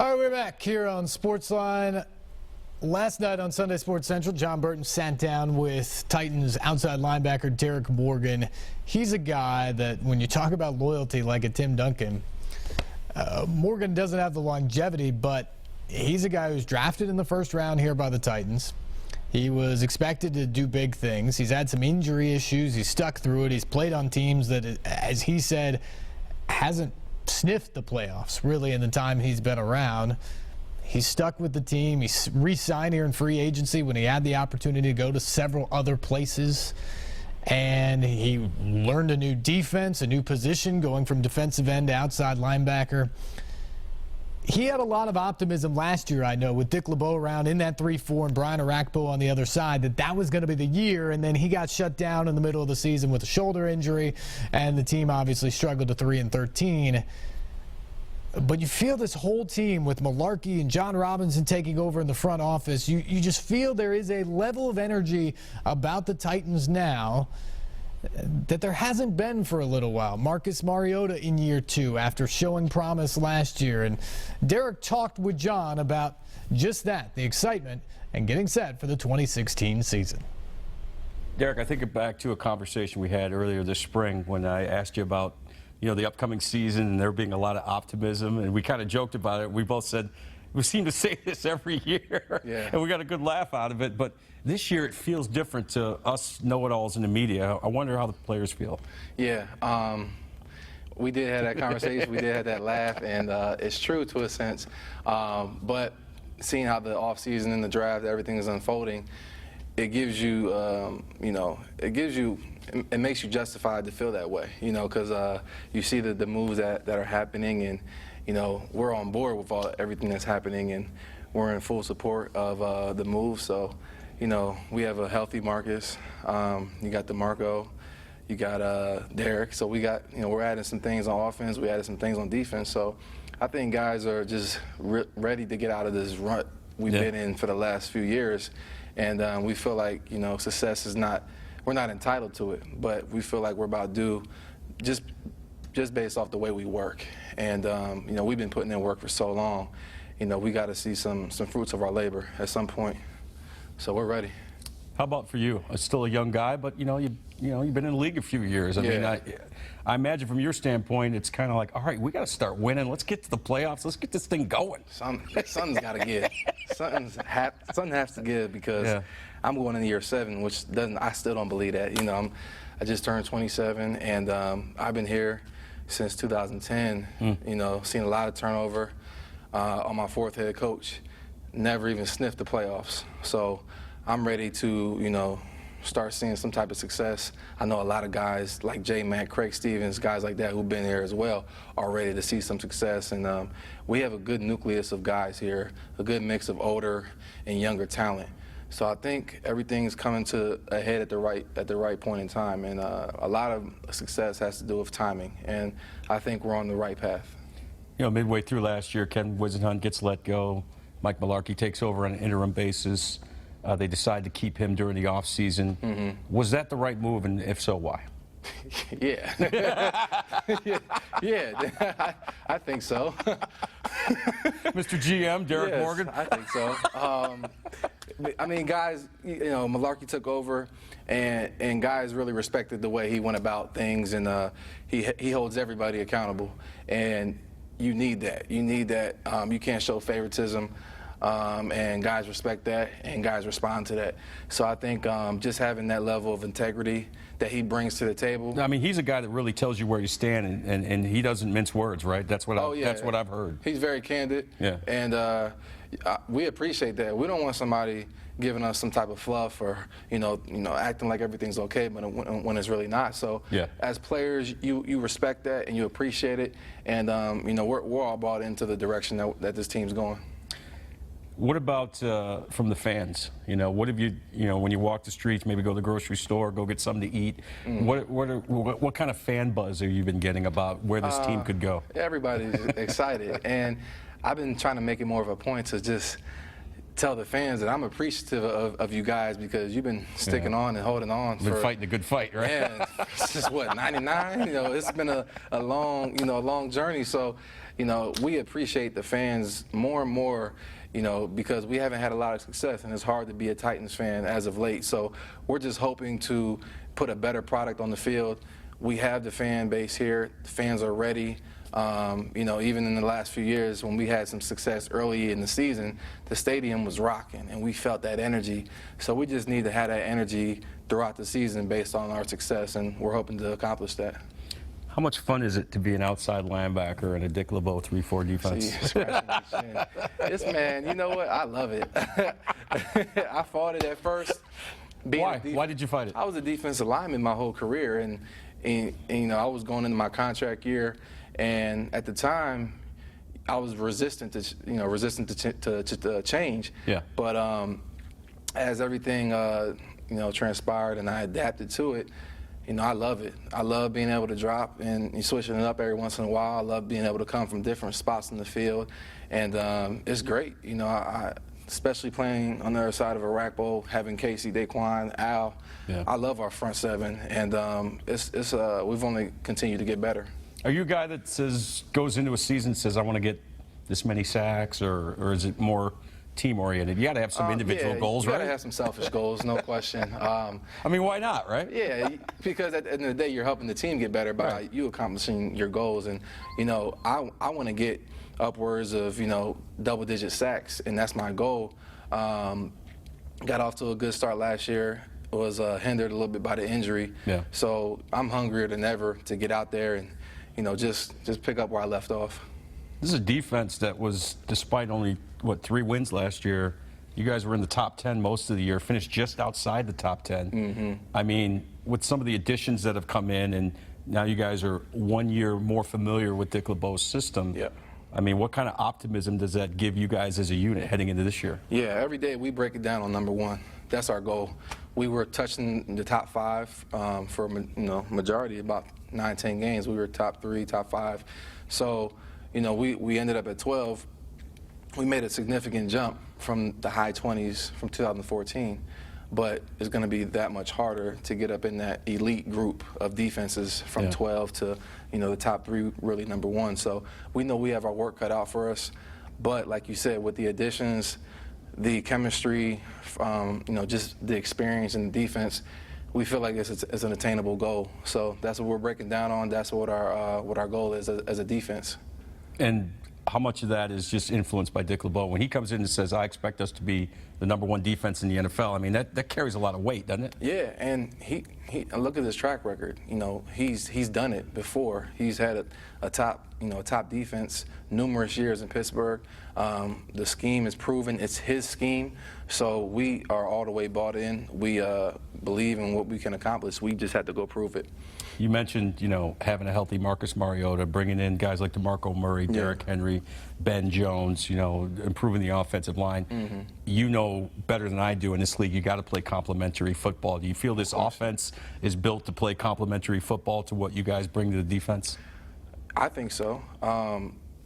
All right, we're back here on SportsLine. Last night on Sunday Sports Central, John Burton sat down with Titans outside linebacker Derek Morgan. He's a guy that when you talk about loyalty like a Tim Duncan, Morgan doesn't have the longevity, but he's a guy who's drafted in the first round here by the Titans. He was expected to do big things. He's had some injury issues. He's stuck through it. He's played on teams that, as he said, hasn't sniffed the playoffs really in the time he's been around. He's stuck with the team. He's re-signed here in free agency when he had the opportunity to go to several other places. And he learned a new defense, a new position, going from defensive end to outside linebacker. He had a lot of optimism last year, I know, with Dick LeBeau around in that 3-4 and Brian Arakpo on the other side, that was going to be the year, and then he got shut down in the middle of the season with a shoulder injury, and the team obviously struggled to 3-13. But you feel this whole team with Malarkey and John Robinson taking over in the front office, you just feel there is a level of energy about the Titans now that there hasn't been for a little while. Marcus Mariota in year 2 after showing promise last year. And Derek talked with John about just that, the excitement and getting set for the 2016 season. Derek, I think back to a conversation we had earlier this spring when I asked you about, the upcoming season and there being a lot of optimism, and we kind of joked about it. We both said, we seem to say this every year, and we got a good laugh out of it, but this year it feels different to us know-it-alls in the media. I wonder how the players feel. Yeah, we did have that conversation, we did have that laugh, and it's true to a sense, but seeing how the offseason and the draft, everything is unfolding, it gives you, it makes you justified to feel that way, because you see the moves that are happening, and, we're on board with everything that's happening, and we're in full support of the move. So, we have a healthy Marcus. You got DeMarco. You got Derek. So we got, we're adding some things on offense. We added some things on defense. So I think guys are just ready to get out of this rut we've been in for the last few years. And we feel like, success is not, we're not entitled to it, but we feel like we're about due just based off the way we work. And, we've been putting in work for so long. We got to see some fruits of our labor at some point. So we're ready. How about for you? Still a young guy, but, you've been in the league a few years. I mean, I imagine from your standpoint, it's kind of like, all right, we got to start winning. Let's get to the playoffs. Let's get this thing going. Something's got to give. Something has to give because I'm going into year 7, which I still don't believe that. I just turned 27, and I've been here since 2010. Seen a lot of turnover on my 4th head coach. Never even sniffed the playoffs. So I'm ready to, start seeing some type of success. I know a lot of guys like J. Mack, Craig Stevens, guys like that who've been here as well are ready to see some success. And we have a good nucleus of guys here, a good mix of older and younger talent. So I think everything's coming to a head at the right point in time. And a lot of success has to do with timing. And I think we're on the right path. Midway through last year, Ken Wisenhunt gets let go. Mike Malarkey takes over on an interim basis. They decide to keep him during the offseason. Was that the right move, and if so, why? Yeah. I think so. Mr. GM, Derek Morgan? I think so. I mean, guys, Malarkey took over, and guys really respected the way he went about things, and he holds everybody accountable, and you need that. You need that. You can't show favoritism. And guys respect that, and guys respond to that. So I think just having that level of integrity that he brings to the table. I mean, he's a guy that really tells you where you stand, and he doesn't mince words, right? That's what that's what I've heard. He's very candid. Yeah. And we appreciate that. We don't want somebody giving us some type of fluff or acting like everything's okay, but when it's really not. So as players, you respect that and you appreciate it, and we're all bought into the direction that this team's going. What about from the fans? What have you, when you walk the streets, maybe go to the grocery store, go get something to eat, what kind of fan buzz have you been getting about where this team could go? Everybody's excited, and I've been trying to make it more of a point to just tell the fans that I'm appreciative of you guys because you've been sticking on and holding on. Been fighting a good fight, right? Yeah, it's just what, 99? It's been a long, long journey. So, we appreciate the fans more and more, because we haven't had a lot of success, and it's hard to be a Titans fan as of late. So we're just hoping to put a better product on the field. We have the fan base here. The fans are ready. Even in the last few years when we had some success early in the season, the stadium was rocking, and we felt that energy. So we just need to have that energy throughout the season based on our success, and we're hoping to accomplish that. How much fun is it to be an outside linebacker in a Dick LeBeau 3-4 defense? See, scratching my chin. This man, you know what? I love it. I fought it at first. Why? Why did you fight it? I was a defensive lineman my whole career, and I was going into my contract year, and at the time, I was resistant to change. Yeah. But as everything transpired and I adapted to it, I love it. I love being able to drop and switching it up every once in a while. I love being able to come from different spots in the field, and it's great. I especially playing on the other side of a rack bowl, having Casey, Daquan, Al. Yeah. I love our front seven, and we've only continued to get better. Are you a guy that goes into a season and says, I want to get this many sacks, or is it more team-oriented? You got to have some individual goals, right? You got to have some selfish goals, no question. Why not, right? Yeah, because at the end of the day, you're helping the team get better by you accomplishing your goals. And, I want to get upwards of, double-digit sacks, and that's my goal. Got off to a good start last year. Was hindered a little bit by the injury. Yeah. So I'm hungrier than ever to get out there and, just pick up where I left off. This is a defense that was, despite only, 3 wins last year, you guys were in the top 10 most of the year, finished just outside the top 10. Mm-hmm. With some of the additions that have come in, and now you guys are 1 year more familiar with Dick LeBeau's system. Yep. What kind of optimism does that give you guys as a unit heading into this year? Yeah, every day we break it down on number one. That's our goal. We were touching the top 5 for majority, about 9-10 games. We were top 3, top 5. So, we ended up at 12. We made a significant jump from the high 20s from 2014, but it's going to be that much harder to get up in that elite group of defenses from 12 to, the top 3, really number 1. So we know we have our work cut out for us, but like you said, with the additions, the chemistry, just the experience in the defense, we feel like it's an attainable goal. So that's what we're breaking down on. That's what our goal is as a defense. And how much of that is just influenced by Dick LeBeau? When he comes in and says, I expect us to be the number 1 defense in the NFL, that carries a lot of weight, doesn't it? Yeah, and he look at his track record. He's done it before. He's had a top defense numerous years in Pittsburgh. The scheme is proven. It's his scheme. So we are all the way bought in. We believe in what we can accomplish. We just have to go prove it. You mentioned, having a healthy Marcus Mariota, bringing in guys like DeMarco Murray, Derrick Henry, Ben Jones, improving the offensive line. Mm-hmm. You know better than I do in this league, you got to play complementary football. Do you feel this offense is built to play complementary football to what you guys bring to the defense? I think so.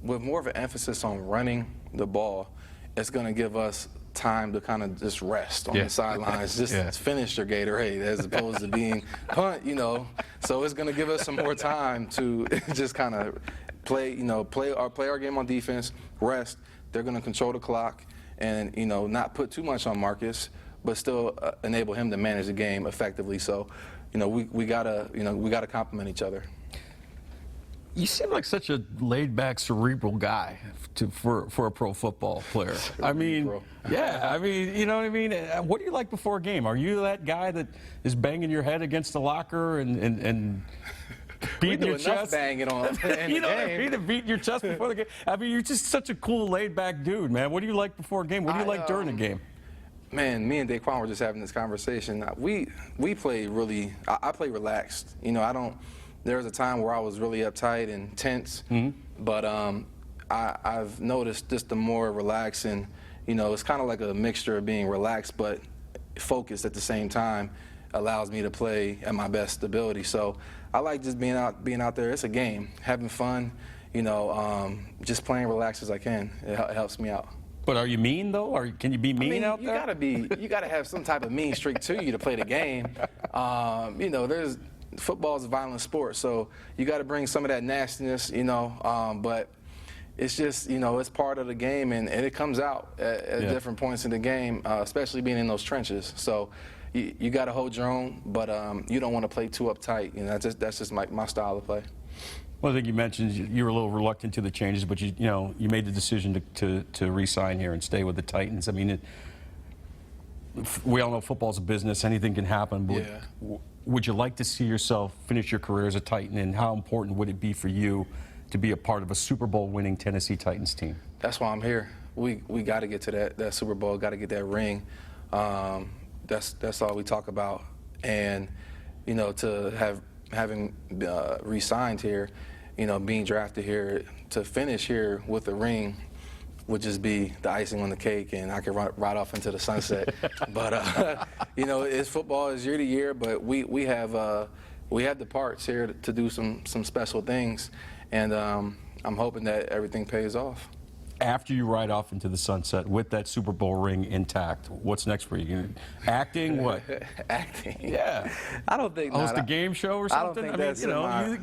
With more of an emphasis on running the ball, it's going to give us time to kind of just rest on the sidelines, just finish your Gatorade as opposed to being punt, So it's going to give us some more time to just kind of play our game on defense, rest. They're going to control the clock and, not put too much on Marcus, but still enable him to manage the game effectively. So, we gotta complement each other. You seem like such a laid-back, cerebral guy for a pro football player. What do you like before a game? Are you that guy that is banging your head against the locker and beating your chest? Banging on you know what I mean? Beating your chest before the game. You're just such a cool, laid-back dude, man. What do you like before a game? What do you like during a game? Man, me and Daquan were just having this conversation. We play really. I play relaxed. There was a time where I was really uptight and tense, but I've noticed just the more relaxed and, it's kind of like a mixture of being relaxed but focused at the same time allows me to play at my best ability. So I like just being out there. It's a game, having fun, just playing relaxed as I can. It helps me out. But are you mean though? Or can you be mean out there? You gotta have some type of mean streak to you to play the game. Football is a violent sport, so you got to bring some of that nastiness, but it's just, it's part of the game, and it comes out at different points in the game, especially being in those trenches. So you got to hold your own, but you don't want to play too uptight. That's just my style of play. Well, I think you mentioned you were a little reluctant to the changes, but you made the decision to re-sign here and stay with the Titans. I mean, we all know football's a business; anything can happen. But would you like to see yourself finish your career as a Titan, and how important would it be for you to be a part of a Super Bowl winning Tennessee Titans team? That's why I'm here. We got to get to that Super Bowl. Got to get that ring. That's all we talk about. And to having re-signed here, being drafted here, to finish here with a ring would just be the icing on the cake, and I could ride off into the sunset. But it's football is year to year, but we have the parts here to do some special things, and I'm hoping that everything pays off. After you ride off into the sunset with that Super Bowl ring intact, what's next for you? Acting? What? Acting? Yeah. I don't think. Host a game show or something? I don't think that's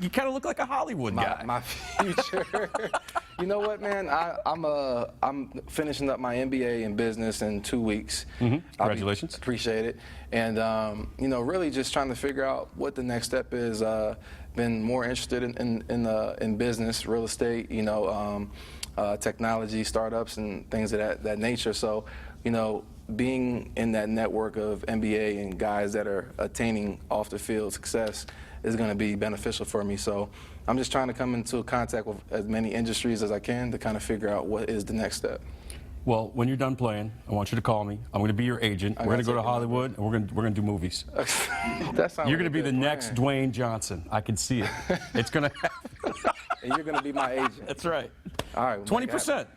you kind of look like a Hollywood guy. My future. You know what, man? I'm finishing up my MBA in business in 2 weeks. Congratulations. Appreciate it. And really just trying to figure out what the next step is. Been more interested in business, real estate, technology, startups, and things of that nature. So, being in that network of NBA and guys that are attaining off the field success is going to be beneficial for me. So I'm just trying to come into contact with as many industries as I can to kind of figure out what is the next step. Well, when you're done playing, I want you to call me. I'm going to be your agent. We're going to go to Hollywood, and we're going to do movies. You're going to be the next Dwayne Johnson. I can see it. It's going to happen. And you're going to be my agent. That's right. All right. 20%.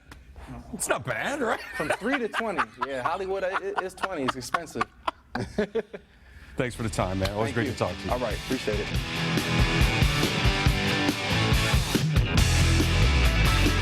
It's not bad, right? From 3 to 20. Yeah, Hollywood is 20. It's expensive. Thanks for the time, man. Always great to talk to you. All right. Appreciate it.